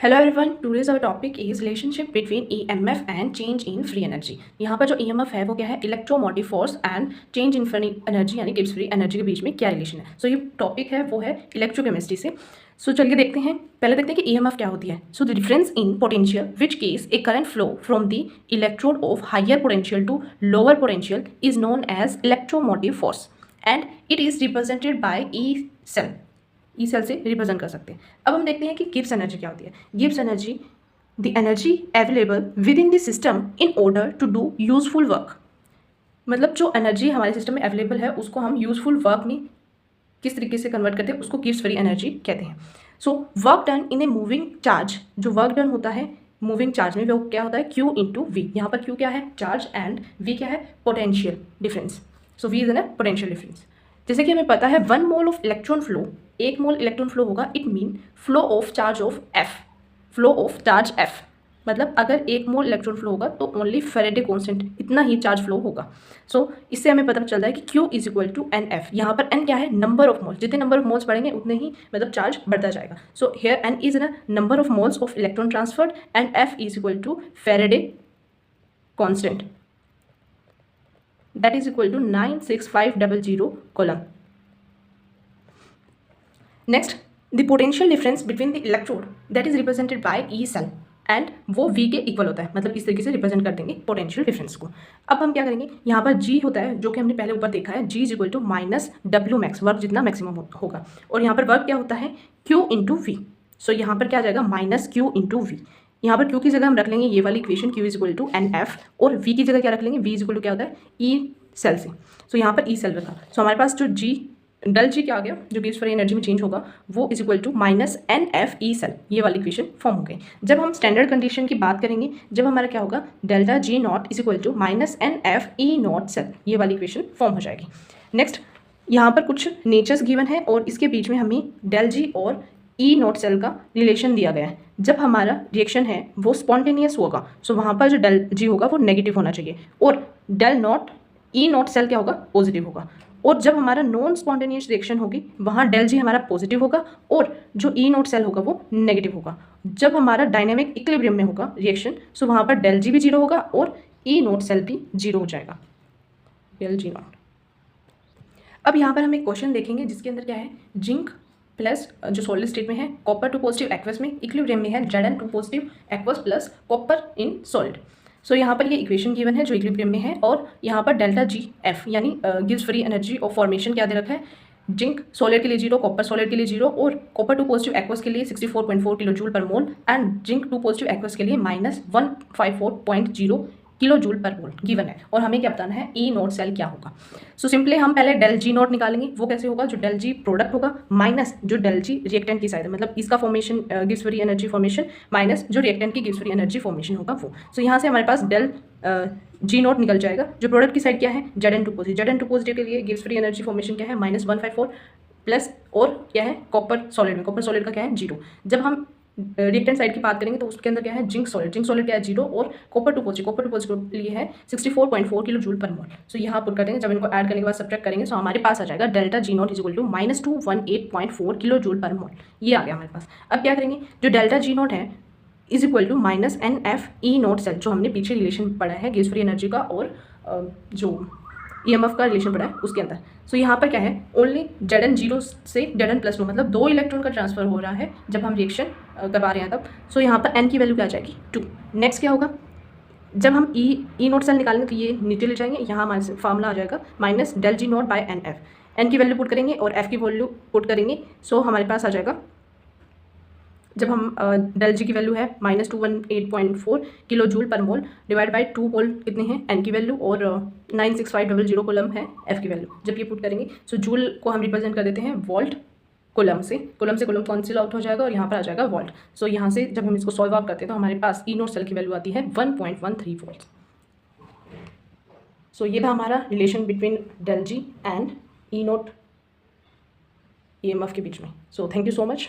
Hello everyone, today's our topic is relationship between EMF and change in free energy. यहाँ पर जो EMF है वो क्या है, electromotive force and change in free energy यानी गिब्स फ्री एनर्जी के बीच में क्या रिलेशन है। सो ये टॉपिक है वो है इलेक्ट्रोकेमिस्ट्री से। सो चलिए देखते हैं, पहले देखते हैं कि ईएमएफ क्या होती है। So the difference in potential which case a current flow from the electrode of higher potential to lower potential is known as electromotive force and it is represented by E cell. E cell से represent कर सकते हैं। अब हम देखते हैं कि Gibbs energy क्या होती है। Gibbs energy the energy available with in the system in order to do useful work. मतलब जो एनर्जी हमारे सिस्टम में अवेलेबल है उसको हम यूजफुल वर्क में किस तरीके से कन्वर्ट करते हैं, उसको गिब्स फ्री एनर्जी कहते हैं। So work done in a moving charge, जो वर्क डन होता है मूविंग चार्ज में वो क्या होता है, Q इंटू वी। यहाँ पर Q क्या है, चार्ज, एंड V क्या है, potential difference. So V is an potential difference. जैसे कि हमें पता है 1 mole of electron flow, 1 mole electron flow होगा, it mean flow of charge of F, flow of charge F। मतलब अगर 1 मोल इलेक्ट्रॉन फ्लो होगा तो ओनली फेरेडे कॉन्स्टेंट इतना ही चार्ज फ्लो होगा। सो इससे हमें पता चलता है कि Q is equal to NF। यहाँ पर N क्या है, नंबर ऑफ मोल्स, जितने नंबर ऑफ मोल्स बढ़ेंगे उतने ही मतलब चार्ज बढ़ता जाएगा। सो हेयर N इज न number of moles of electron transferred and F is equal to Faraday constant, that is equal to 96500 coulomb. Next, the potential difference between the electrode that is represented by E cell and वो V के equal होता है। मतलब इस तरीके से represent कर देंगे पोटेंशियल डिफरेंस को। अब हम क्या करेंगे, यहाँ पर G होता है जो कि हमने पहले ऊपर देखा है, G is equal to minus W max, work जितना मैक्सिमम होगा, और यहाँ पर वर्क क्या होता है, Q इंटू वी। सो यहाँ पर क्या आ जाएगा, माइनस Q इंटू वी। यहाँ पर Q की जगह हम रख लेंगे ये वाली equation, Q is equal to NF, और V की जगह क्या रख लेंगे, V इज इक्वल टू क्या होता है, E सेल से। सो यहाँ पर E सेल रखा। सो हमारे पास जो G डल G क्या आ गया, जो गिब्स फ्री एनर्जी में चेंज होगा वो is equal to minus NF E cell, ये वाली इक्वेशन फॉर्म हो गई। जब हम स्टैंडर्ड कंडीशन की बात करेंगे, जब हमारा क्या होगा, delta G not is equal to minus NF E not cell, ये वाली इक्वेशन फॉर्म हो जाएगी। नेक्स्ट, यहाँ पर कुछ नेचर्स गिवन है और इसके बीच में हमें डेल G और E नॉट सेल का रिलेशन दिया गया है। जब हमारा रिएक्शन है वो स्पॉन्टेनियस होगा, सो वहाँ पर जो डेल G होगा वो नेगेटिव होना चाहिए, और del not E not cell क्या होगा, पॉजिटिव होगा। और जब हमारा नॉन स्पॉन्टेनियस रिएक्शन होगी वहाँ डेल G हमारा पॉजिटिव होगा और जो E नॉट सेल होगा वो नेगेटिव होगा। जब हमारा डायनेमिक इक्विलिब्रियम में होगा रिएक्शन, सो वहाँ पर डेल G भी जीरो होगा और E नॉट सेल भी जीरो हो जाएगा, डेल G नॉट। अब यहाँ पर हम एक क्वेश्चन देखेंगे जिसके अंदर क्या है, जिंक प्लस जो सॉलिड स्टेट में है, कॉपर टू पॉजिटिव एक्वस में, इक्विलिब्रियम में है Zn two positive aqueous plus copper in solid. So यहाँ पर ये इक्वेशन गिवन है जो इक्विलिब्रियम में है, और यहाँ पर डेल्टा GF यानी Gibbs free energy of formation क्या दे रखा है, जिंक सॉलिड के लिए 0, कॉपर सॉलिड के लिए 0, और कॉपर टू पॉजिटिव एक्वस के लिए 64.4 kilo joule per mole, and zinc two positive aqueous के लिए माइनस 154.0 किलो जूल पर मोल गिवन है। और हमें क्या बताना है, E नॉट सेल क्या होगा। सो सिंपली हम पहले डेल G नॉट निकालेंगे, वो कैसे होगा, जो डेल G प्रोडक्ट होगा माइनस जो डेल G रिएक्टेंट की साइड है, मतलब इसका formation Gibbs free energy formation minus जो रिएक्टेंट की गिब्स फ्री एनर्जी फॉर्मेशन होगा वो। सो यहाँ से हमारे पास डेल G नॉट निकल जाएगा। जो प्रोडक्ट की साइड क्या है, Zn टू पॉजिटिव के लिए गिब्स फ्री एनर्जी फॉर्मेशन क्या है, माइनस 154 प्लस, और क्या है, कॉपर सॉलिड में, कॉपर सॉलिड का क्या है, 0। जब हम रिएक्टेंट साइड की बात करेंगे तो उसके अंदर क्या है, जिंक सॉलिड क्या है, 0, और कॉपर टू पॉजिटिव के लिए है 64.4 किलो जूल पर मोल। सो यहाँ पुट कर देंगे, जब इनको ऐड करने के बाद सब्ट्रैक्ट करेंगे तो हमारे पास आ जाएगा delta G not is equal to minus 218.4 kilo joule per mole, ये आ गया हमारे पास। अब क्या करेंगे, जो डेल्टा G नॉट है is equal to minus NF E not cell, जो हमने पीछे रिलेशन पढ़ा है गिब्स फ्री एनर्जी का और जो EMF का रिलेशन पड़ा है उसके अंदर। सो यहाँ पर क्या है, ओनली Zn 0 से Zn प्लस 2, मतलब 2 इलेक्ट्रॉन का ट्रांसफर हो रहा है जब हम रिएक्शन करवा रहे हैं तब। सो यहाँ पर N की वैल्यू क्या आ जाएगी, 2। नेक्स्ट क्या होगा, जब हम E नोट सेल निकालेंगे तो ये नीचे ले जाएंगे, यहाँ हमारे फार्मूला आ जाएगा minus del G not by NF। N की वैल्यू पुट करेंगे और F की वैल्यू पुट करेंगे, सो हमारे पास आ जाएगा, जब हम डेल G की वैल्यू है minus 218.4 kilo joule per mole divide by 2 मोल कितने हैं, N की वैल्यू, और 96500 कोलम है F की वैल्यू। जब ये पुट करेंगे सो जूल को हम रिप्रेजेंट कर देते हैं वोल्ट, कोलम से कोलम कैंसिल आउट हो जाएगा और यहाँ पर आ जाएगा वोल्ट। सो यहाँ से जब हम इसको सॉल्व आउट करते हैं तो हमारे पास E नोट सेल की वैल्यू आती है 1.13 वोल्ट। सो ये था हमारा relation between del G and E not EMF के बीच में। So thank you so much.